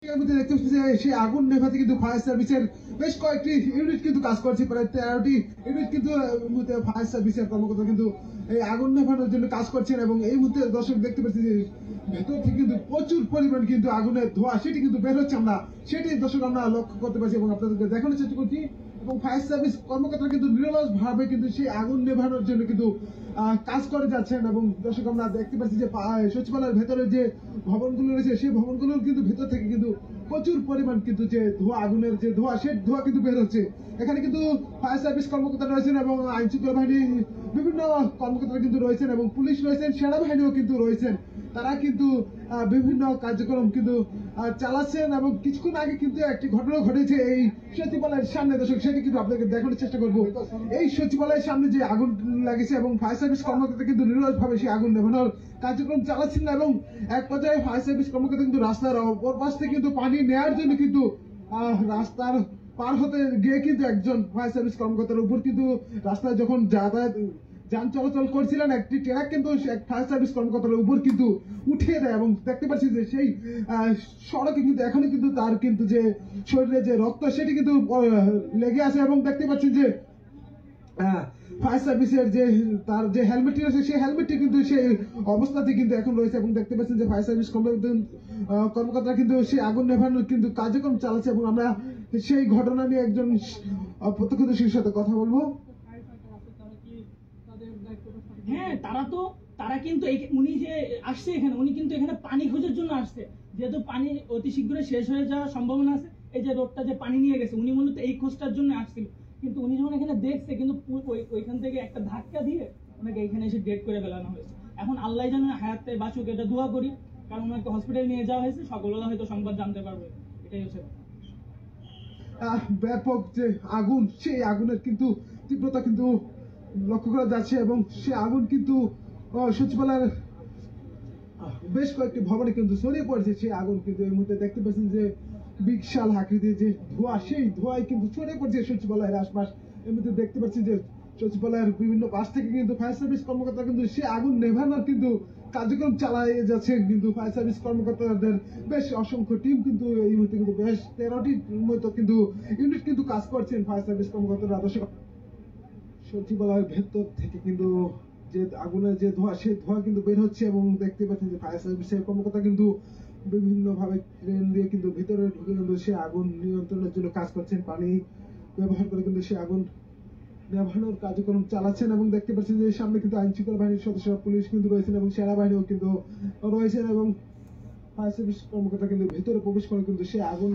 দেখতে পাচ্ছি যে সেই আগুন নেভাতে কিন্তু ফায়ার সার্ভিসের বেশ কয়েকটি ইউনিট কিন্তু কাজ করছে, প্রায় 13টি ইউনিট কিন্তু ফায়ার সার্ভিসের কর্মকর্তা কিন্তু এই আগুন নেভানোর জন্য কাজ করছেন। এবং এই মুহূর্তে দর্শক দেখতে পাচ্ছি যে ভেতর থেকে কিন্তু প্রচুর পরিমাণ কিন্তু আগুনের ধোঁয়া সেটি কিন্তু বের হচ্ছে, আমরা সেটি দর্শক আমরা লক্ষ্য করতে পারছি এবং আপনাদেরকে দেখানোর চেষ্টা করছি। এবং ফায়ার সার্ভিস কর্মকর্তা কিন্তু নিরলস ভাবে কিন্তু সেই আগুন নেভানোর জন্য কিন্তু কাজ করে যাচ্ছেন। এবং দর্শক আমরা দেখতে পাচ্ছি যে সচিবালয়ের ভেতরে যে ভবনগুলো রয়েছে সেই ভবনগুলোর কিন্তু ভেতর থেকে কিন্তু প্রচুর পরিমাণ কিন্তু যে ধোঁয়া, আগুনের যে ধোঁয়া, সেই ধোঁয়া কিন্তু বের হচ্ছে। এখানে কিন্তু ফায়ার সার্ভিস কর্মকর্তা রয়েছেন এবং আইন শৃঙ্খলা বাহিনীর বিভিন্ন কর্মকর্তা কিন্তু রয়েছেন এবং পুলিশ রয়েছেন, সেনাবাহিনীও কিন্তু রয়েছেন। তারা কিন্তু বিভিন্ন কার্যক্রম কিন্তু চালাচ্ছেন। এবং কিছুক্ষণ আগে কিন্তু একটি ঘটনা ঘটেছে এই সচিবালয়ের সামনে, দর্শক সেটি কিন্তু আপনাকে দেখানোর চেষ্টা করবো। এই সচিবালয়ের সামনে যে আগুন লাগেছে এবং ফায়ার সার্ভিস কর্মকর্তা কিন্তু নিরলস ভাবে সেই আগুন নেভানোর কার্যক্রম চালাচ্ছেন এবং এক পর্যায়ে ফায়ার সার্ভিস কর্মকর্তা কিন্তু রাস্তার অপর পাশ থেকে কিন্তু পানি নেওয়ার জন্য কিন্তু রাস্তার পার হতে গিয়ে কিন্তু একজন ফায়ার সার্ভিস কর্মকর্তার উপর কিন্তু রাস্তায় যখন যান চলাচল করছিলেন একটি ট্রাক কিন্তু ফায়ার সার্ভিস কর্মকর্তার উপর কিন্তু উঠিয়ে দেয়। এবং দেখতে পাচ্ছি যে সেই সড়কে কিন্তু এখনো কিন্তু তার কিন্তু যে শরীরে যে রক্ত সেটি কিন্তু লেগে আছে। এবং দেখতে পাচ্ছি যে ফায়ার সার্ভিসের যে তার যে হেলমেটটি রয়েছে সেই হেলমেটটি কিন্তু সেই অবস্থাতে কিন্তু এখন রয়েছে। এবং দেখতে পাচ্ছেন যে ফায়ার সার্ভিস কর্মকর্তা কিন্তু সেই আগুন নেভানোর কিন্তু কার্যক্রম চালাচ্ছে। এবং আমরা সেই ঘটনা নিয়ে একজন প্রত্যক্ষদর্শীর সাথে কথা বলবো। হ্যাঁ, তারা কিন্তু উনি যে আসছে এখানে, উনি কিন্তু এখানে পানি খোঁজার জন্য আসছে। যেহেতু পানি অতি শীঘ্রই শেষ হয়ে যাওয়ার সম্ভাবনা আছে, এই যে রোডটা যে পানি নিয়ে গেছে, উনি মূলত এই খোঁজটার জন্য আসছিল। কিন্তু উনি যখন এখানে দেখছে, কিন্তু ওইখান থেকে একটা ধাক্কা দিয়ে ওনাকে এখানে এসে ডেড করে ফেলানো হয়েছে। এখন আল্লাহ জানে হায়াতে বাঁচুক, এটা দোয়া করি, কারণ ওনাকে হসপিটাল নিয়ে যাওয়া হয়েছে, সকলেরা হয়তো সংবাদ জানতে পারবে। এটাই হচ্ছে ব্যাপক যে আগুন, সেই আগুনের কিন্তু তীব্রতা কিন্তু লক্ষ্য করা যাচ্ছে। এবং সে আগুন কিন্তু সচিবালয়ের বেশ কয়েকটি ভবনে কিন্তু ছড়িয়ে পড়েছে। সেই আগুন কিন্তু এই মুহূর্তে দেখতে পাচ্ছেন যে বিশাল আকৃতির যে ধোঁয়া, সেই ধোঁয়ায় কিন্তু ছড়িয়ে পড়ছে সচিবালয়ের আশপাশ। এর মধ্যে দেখতে পাচ্ছি যে সচিবালয়ের বিভিন্ন পাশ থেকে কিন্তু ফায়ার সার্ভিস কর্মকর্তা কিন্তু সে আগুন নেভানোর কিন্তু কার্যক্রম চালিয়ে যাচ্ছে। কিন্তু ফায়ার সার্ভিস কর্মকর্তাদের বেশ অসংখ্য টিম কিন্তু এই মুহূর্তে কিন্তু বেশ 13টির মতো কিন্তু ইউনিট কিন্তু কাজ করছেন ফায়ার সার্ভিস কর্মকর্তারা। সচিবালয়ের ভেতর থেকে কিন্তু যে আগুনের যে ধোঁয়া, সেই ধোঁয়া কিন্তু বের হচ্ছে। এবং দেখতে পাচ্ছেন যে ফায়ার সার্ভিসের কর্মকর্তা কিন্তু বিভিন্ন ভাবে ট্রেন দিয়ে কিন্তু ভিতরে ঢুকে কিন্তু সে আগুন নিয়ন্ত্রণের জন্য কাজ করছেন, পানি ব্যবহার করে কিন্তু সে আগুন নেভানোর কার্যক্রম চালাচ্ছেন। এবং দেখতে পাচ্ছেন যে সামনে কিন্তু আইন শৃঙ্খলা বাহিনীর সদস্যরা, পুলিশ কিন্তু রয়েছেন এবং সেনাবাহিনীও কিন্তু রয়েছেন। এবং ফায়ার সার্ভিস কর্মকর্তা কিন্তু ভেতরে প্রবেশ করে কিন্তু সে আগুন